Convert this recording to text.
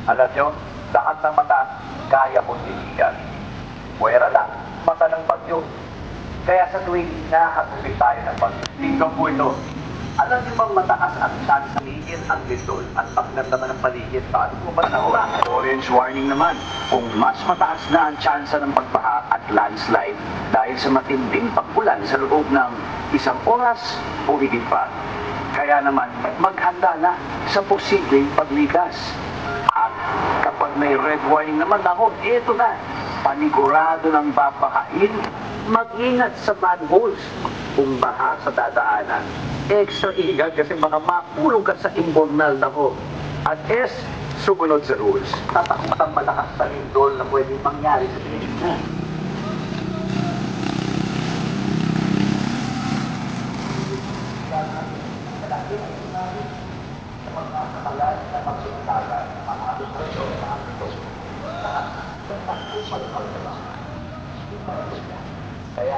Alam nyo, lahat ng mata, kaya kong titigan. Puwera lang, mata ng bagyo. Kaya sa tuwing nakakagupit tayo ng bagyo, tingnan po ito. Alam niyo bang mataas ang chance sa paligid ang lindol at pagkat naman ng paligid, paano po ba nakuha? Orange warning naman kung mas mataas na ang tsansa ng pagbaha at landslide dahil sa matinding pag-ulan sa loob ng 1 oras o higit pa. Kaya naman, maghanda na sa posibleng paglikas. At kapag may red warning naman ako, ito na, panigurado ng babahain, mag-ingat sa manholes kung baha sa dadaanan. Extra ingat kasi baka makulong ka sa imbornal na ho. At S, sumunod sa rules. Tatakot ang malakas sa lindol na pwedeng mangyari sa Pilipinas. Kaya,